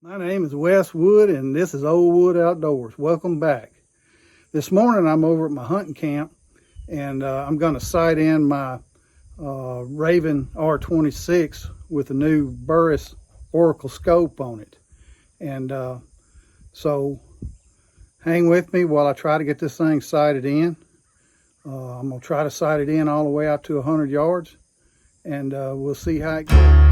My name is Wes Wood, and this is Old Wood Outdoors. Welcome back. This morning I'm over at my hunting camp, and I'm going to sight in my Ravin R26 with a new Burris Oracle scope on it. And so hang with me while I try to get this thing sighted in. I'm going to try to sight it in all the way out to 100 yards, and we'll see how it goes.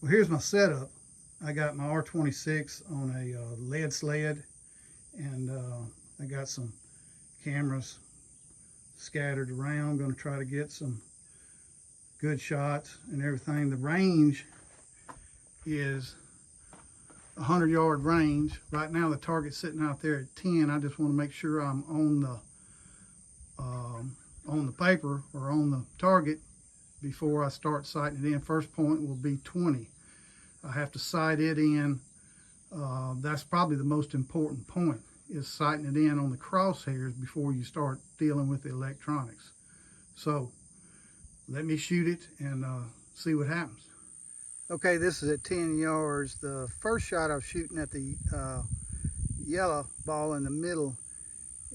Well, here's my setup. I got my R26 on a lead sled, and I got some cameras scattered around. I'm going to try to get some good shots and everything. The range is 100-yard range. Right now the target's sitting out there at 10. I just want to make sure I'm on the paper or on the target before I start sighting it in. First point will be 20. I have to sight it in. That's probably the most important point, is sighting it in on the crosshairs before you start dealing with the electronics. So let me shoot it and see what happens. Okay, this is at 10 yards. The first shot I was shooting at the yellow ball in the middle,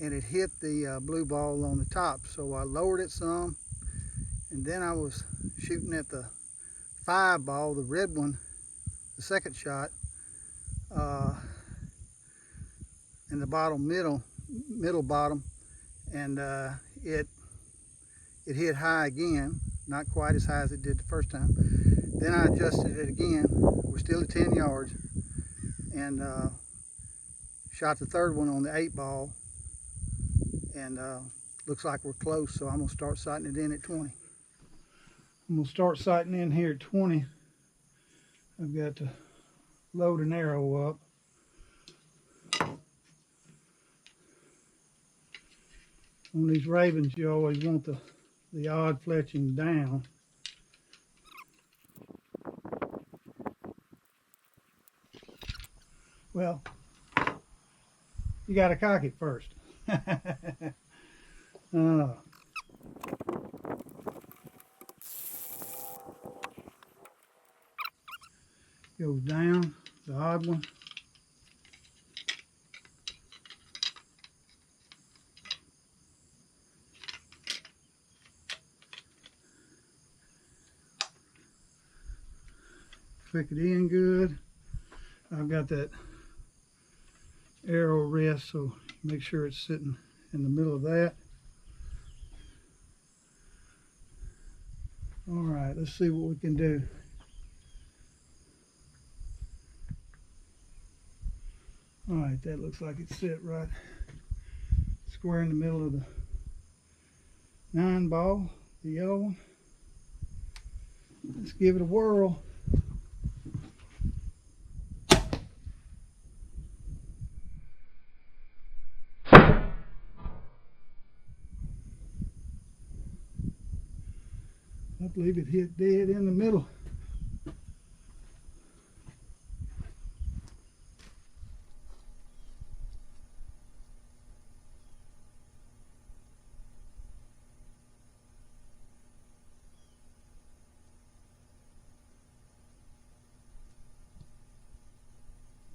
and it hit the blue ball on the top. So I lowered it some, and then I was shooting at the 5 ball, the red one, the second shot, in the middle bottom, and it hit high again, not quite as high as it did the first time. Then I adjusted it again. We're still at 10 yards, and shot the third one on the 8 ball, and looks like we're close, so I'm going to start sighting it in at 20. I'm going to start sighting in here at 20. I've got to load an arrow up. On these Ravens, you always want the odd fletching down. Well, you got to cock it first. Goes down, the odd one. Click it in good. I've got that arrow rest, so make sure it's sitting in the middle of that. All right, let's see what we can do. All right, that looks like it's set right square in the middle of the 9 ball, the yellow one. Let's give it a whirl. I believe it hit dead in the middle.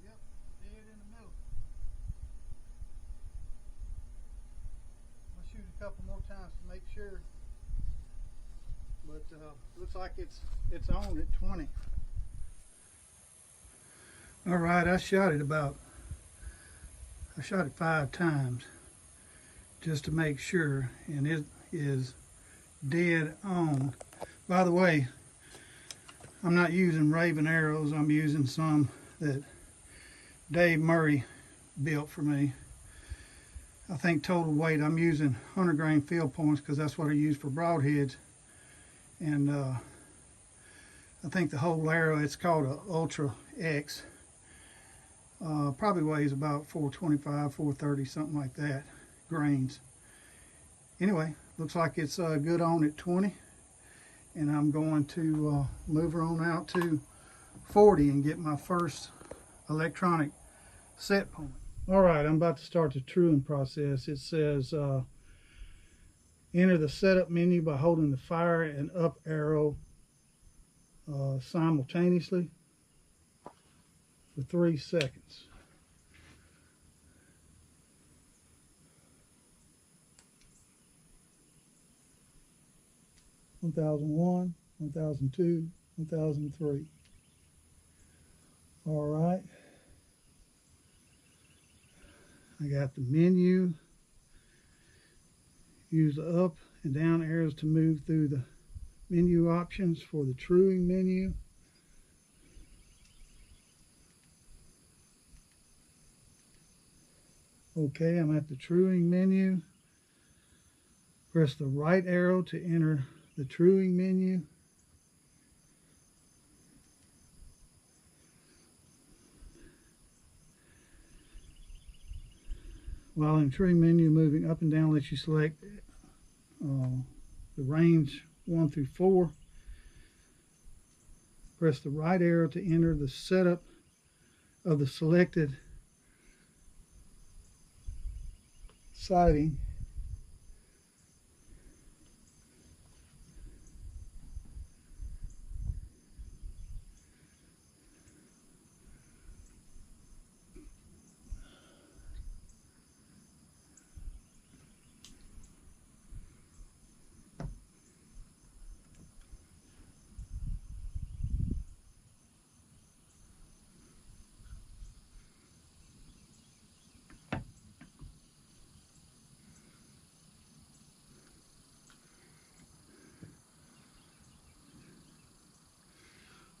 Yep, dead in the middle. I'll shoot a couple more times to make sure. But looks like it's on at 20. All right, I shot it 5 times just to make sure, and it is dead on. By the way, I'm not using Ravin arrows. I'm using some that Dave Murray built for me. I think total weight, I'm using 100 grain field points because that's what I use for broadheads. And I think the whole arrow, it's called a Ultra X, probably weighs about 425, 430, something like that, grains. Anyway, looks like it's good on at 20, and I'm going to move her on out to 40 and get my first electronic set point. All right, I'm about to start the truing process. It says Enter the setup menu by holding the fire and up arrow simultaneously for 3 seconds. (1001), 1002, 1003. All right. I got the menu. Use the up and down arrows to move through the menu options for the truing menu. Okay, I'm at the truing menu. Press the right arrow to enter the truing menu. While in truing menu, moving up and down lets you select the range 1 through 4. Press the right arrow to enter the setup of the selected sighting.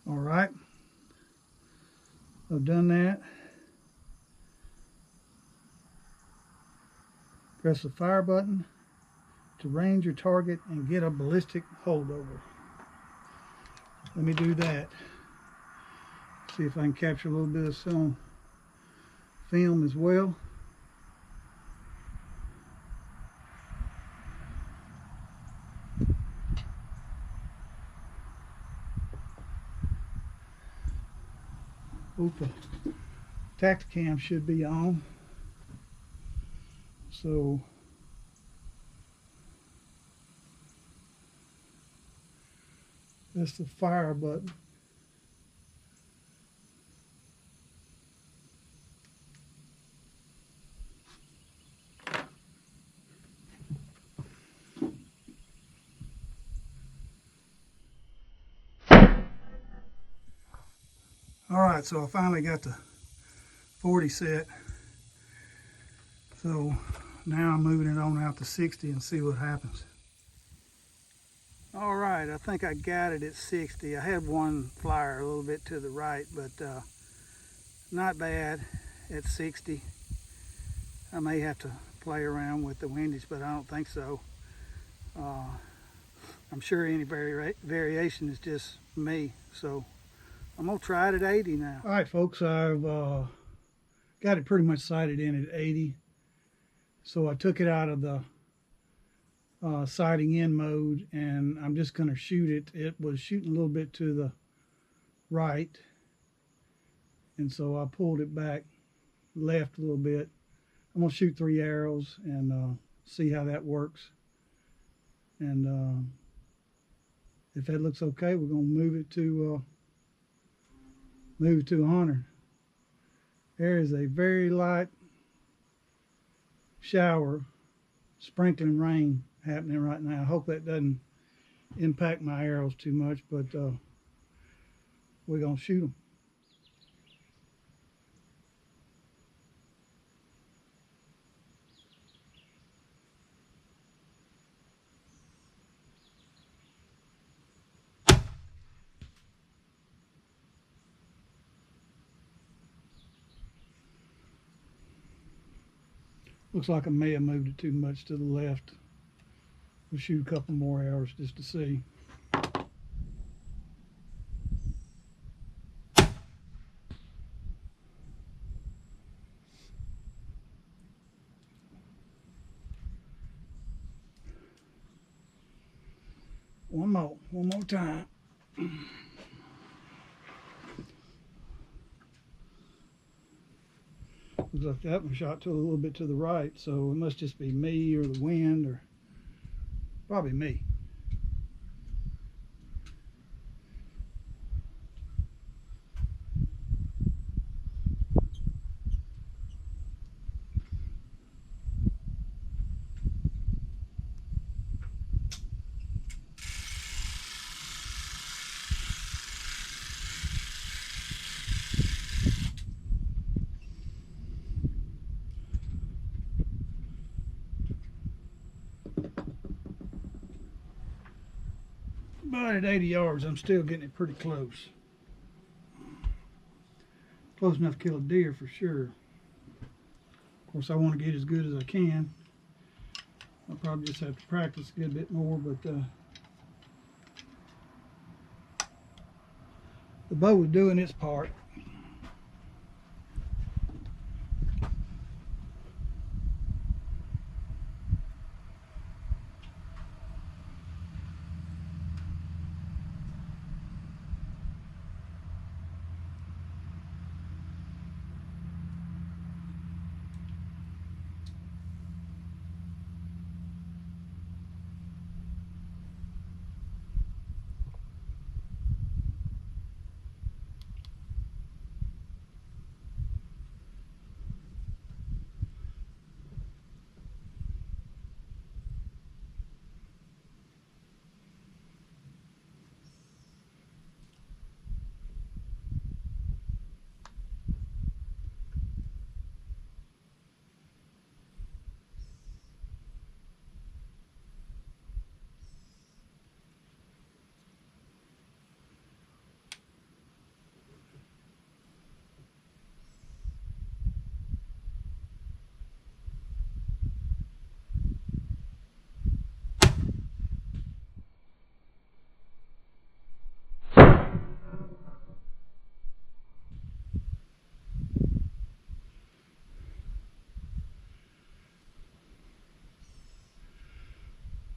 All right, I've done that. Press the fire button to range your target and get a ballistic holdover. Let me do that. See if I can capture a little bit of some film as well. Both the Tacticam should be on. So that's the fire button. Alright, so I finally got the 40 set. So now I'm moving it on out to 60 and see what happens. Alright, I think I got it at 60. I had one flyer a little bit to the right, but not bad at 60. I may have to play around with the windage, but I don't think so. I'm sure any variation is just me, so I'm going to try it at 80 now. All right, folks, I've got it pretty much sighted in at 80. So I took it out of the sighting in mode, and I'm just going to shoot it. It was shooting a little bit to the right, and so I pulled it back left a little bit. I'm going to shoot 3 arrows and see how that works. And if that looks okay, we're going to move it to 100. There is a very light shower, sprinkling rain happening right now. I hope that doesn't impact my arrows too much, but we're going to shoot them. Looks like I may have moved it too much to the left. We'll shoot a couple more arrows just to see. One more time. Looks like that one shot to a little bit to the right, so it must just be me or the wind or Probably me. But at 80 yards, I'm still getting it pretty close. Close enough to kill a deer for sure. Of course, I want to get as good as I can. I'll probably just have to practice a good bit more, but the bow is doing its part.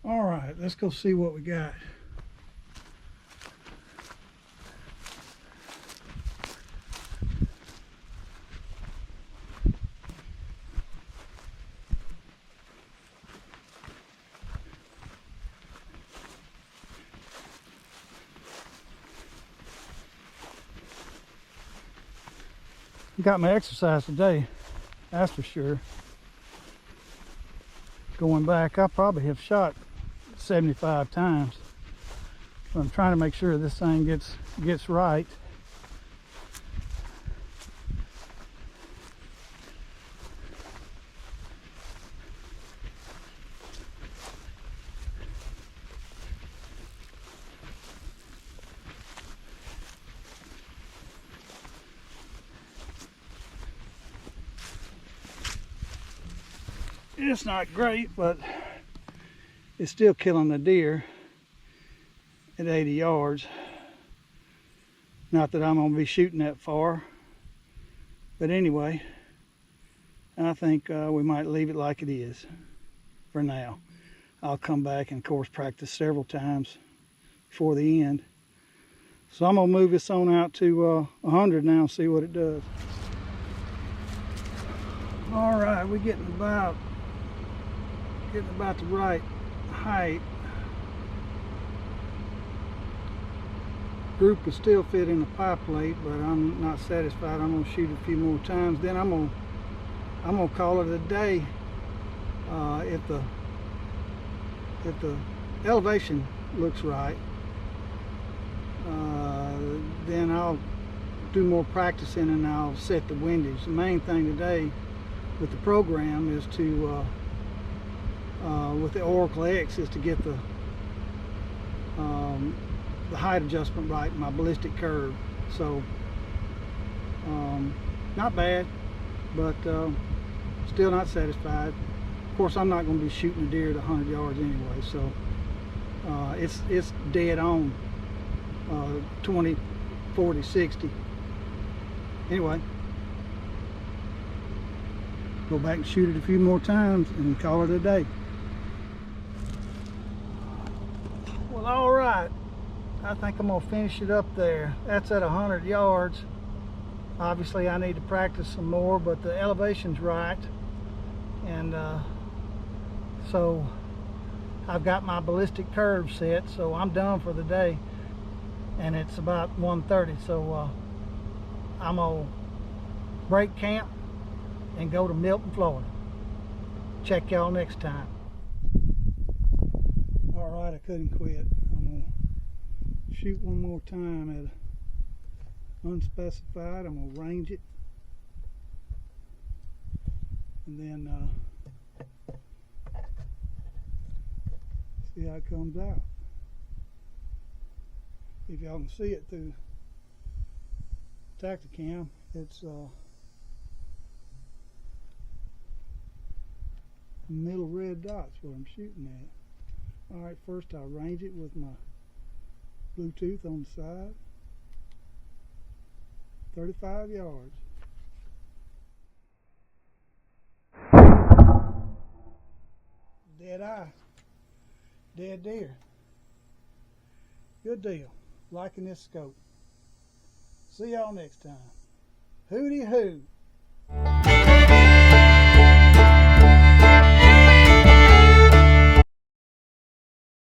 All right, let's go see what we got. Got my exercise today, that's for sure. Going back, I probably have shot 75 times. So I'm trying to make sure this thing gets right. It's not great, but it's still killing the deer at 80 yards. Not that I'm going to be shooting that far, but anyway, I think we might leave it like it is for now. I'll come back and of course practice several times before the end. So I'm going to move this on out to 100 now and see what it does. All right, we're getting about the right height. Group is still fit in the pie plate, but I'm not satisfied. I'm gonna shoot a few more times. Then I'm gonna call it a day. If the elevation looks right, then I'll do more practicing and I'll set the windage. The main thing today with the program is to with the Oracle X is to get the height adjustment right in my ballistic curve. So not bad, but still not satisfied. Of course, I'm not going to be shooting a deer at 100 yards anyway, so it's dead on 20, 40, 60. Anyway, go back and shoot it a few more times and call it a day. Well, all right, I think I'm gonna finish it up there. That's at 100 yards. Obviously I need to practice some more, but the elevation's right, and so I've got my ballistic curve set, so I'm done for the day. And it's about 1:30, so I'm gonna break camp and go to Milton, Florida. Check y'all next time. All right, I couldn't quit. I'm gonna shoot one more time at unspecified. I'm gonna range it, and then see how it comes out. If y'all can see it through Tacticam, it's middle red dots where I'm shooting at. All right, first I'll range it with my Bluetooth on the side. 35 yards. Dead eye. Dead deer. Good deal. Liking this scope. See y'all next time. Hooty hoo.